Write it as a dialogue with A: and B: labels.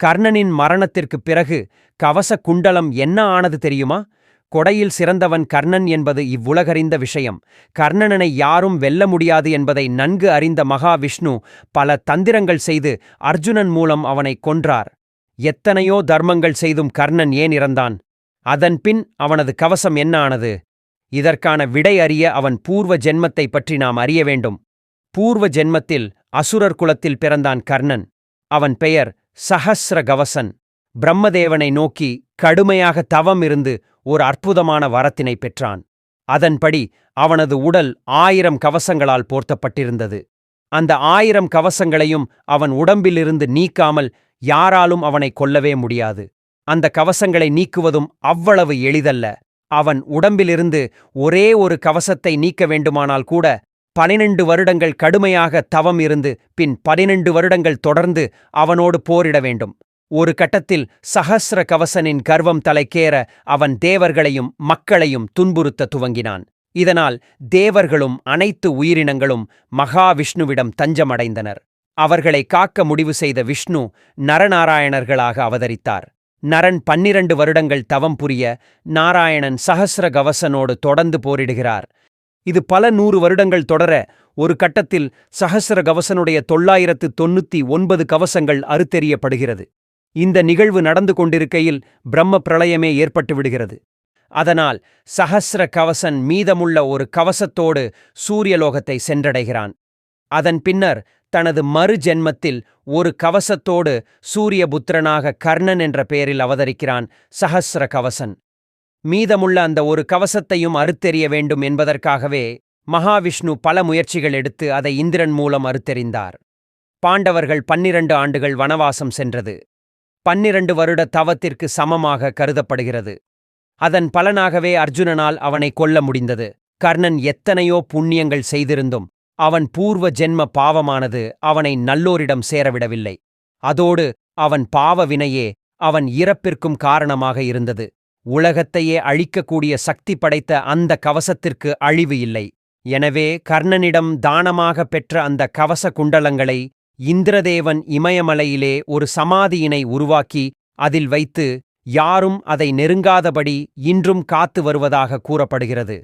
A: கர்ணனின் மரணத்திற்குப் பிறகு கவச குண்டலம் என்ன ஆனது தெரியுமா? கொடையில் சிறந்தவன் கர்ணன் என்பது இவ்வுலகறிந்த விஷயம். கர்ணனனை யாரும் வெல்ல முடியாது என்பதை நன்கு அறிந்த மகாவிஷ்ணு பல தந்திரங்கள் செய்து அர்ஜுனன் மூலம் அவனைக் கொன்றார். எத்தனையோ தர்மங்கள் செய்தும் கர்ணன் ஏன் இறந்தான்? அதன்பின் அவனது கவசம் என்ன ஆனது? இதற்கான விடை அறிய அவன் பூர்வ ஜென்மத்தை பற்றி நாம் அறிய வேண்டும். பூர்வ ஜென்மத்தில் அசுரர் குலத்தில் பிறந்தான் கர்ணன். அவன் பெயர் சஹஸ்ர கவசன். பிரம்மதேவனை நோக்கி கடுமையாக தவம் இருந்து ஒரு அற்புதமான வரத்தினை பெற்றான். அதன்படி அவனது உடல் 1000 கவசங்களால் போர்த்தப்பட்டிருந்தது. அந்த 1000 கவசங்களையும் அவன் உடம்பிலிருந்து நீக்காமல் யாராலும் அவனை கொல்லவே முடியாது. அந்த கவசங்களை நீக்குவதும் அவ்வளவு எளிதல்ல. அவன் உடம்பிலிருந்து ஒரே ஒரு கவசத்தை நீக்க வேண்டுமானால் கூட 12 வருடங்கள் கடுமையாக தவம் இருந்து பின் 12 வருடங்கள் தொடர்ந்து அவனோடு போரிட வேண்டும். ஒரு கட்டத்தில் சஹஸ்ர கவசனின் கர்வம் தலைக்கேற அவன் தேவர்களையும் மக்களையும் துன்புறுத்த துவங்கினான். இதனால் தேவர்களும் அனைத்து உயிரினங்களும் மகாவிஷ்ணுவிடம் தஞ்சமடைந்தனர். அவர்களை காக்க முடிவு செய்த விஷ்ணு நரநாராயணர்களாக அவதரித்தார். நரன் 12 வருடங்கள் தவம் புரிய நாராயணன் சஹஸ்ர கவசனோடு தொடர்ந்து போரிடுகிறார். இது பல 100 வருடங்கள் தொடர ஒரு கட்டத்தில் சஹஸ்ர கவசனுடைய 999 கவசங்கள் அறுத்தெறியப்படுகிறது. இந்த நிகழ்வு நடந்து கொண்டிருக்கையில் பிரம்ம பிரளயமே ஏற்பட்டு விடுகிறது. அதனால் சஹஸ்ர கவசன் மீதமுள்ள ஒரு கவசத்தோடு சூரியலோகத்தை சென்றடைகிறான். அதன் பின்னர் தனது மறு ஜென்மத்தில் ஒரு கவசத்தோடு சூரியபுத்திரனாக கர்ணன் என்ற பெயரில் அவதரிக்கிறான் சஹஸ்ர கவசன். மீதமுள்ள அந்த ஒரு கவசத்தையும் அறுத்தெறிய வேண்டும் என்பதற்காகவே மகாவிஷ்ணு பல முயற்சிகள் எடுத்து அதை இந்திரன் மூலம் அறுத்தெறிந்தார். பாண்டவர்கள் 12 ஆண்டுகள் வனவாசம் சென்றது 12 வருட தவத்திற்கு சமமாக கருதப்படுகிறது. அதன் பலனாகவே அர்ஜுனனால் அவனை கொல்ல முடிந்தது. கர்ணன் எத்தனையோ புண்ணியங்கள் செய்திருந்தும் அவன் பூர்வ ஜென்ம பாவமானது அவனை நல்லோரிடம் சேரவிடவில்லை. அதோடு அவன் பாவ வினையே அவன் இறப்பிற்கும் காரணமாக இருந்தது. உலகத்தையே அழிக்கக்கூடிய சக்தி படைத்த அந்த கவசத்திற்கு அழிவு இல்லை. எனவே கர்ணனிடம் தானமாக பெற்ற அந்த கவச குண்டலங்களை இந்திரதேவன் இமயமலையிலே ஒரு சமாதியினை உருவாக்கி அதில் வைத்து யாரும் அதை நெருங்காதபடி இன்றும் காத்து வருவதாக கூறப்படுகிறது.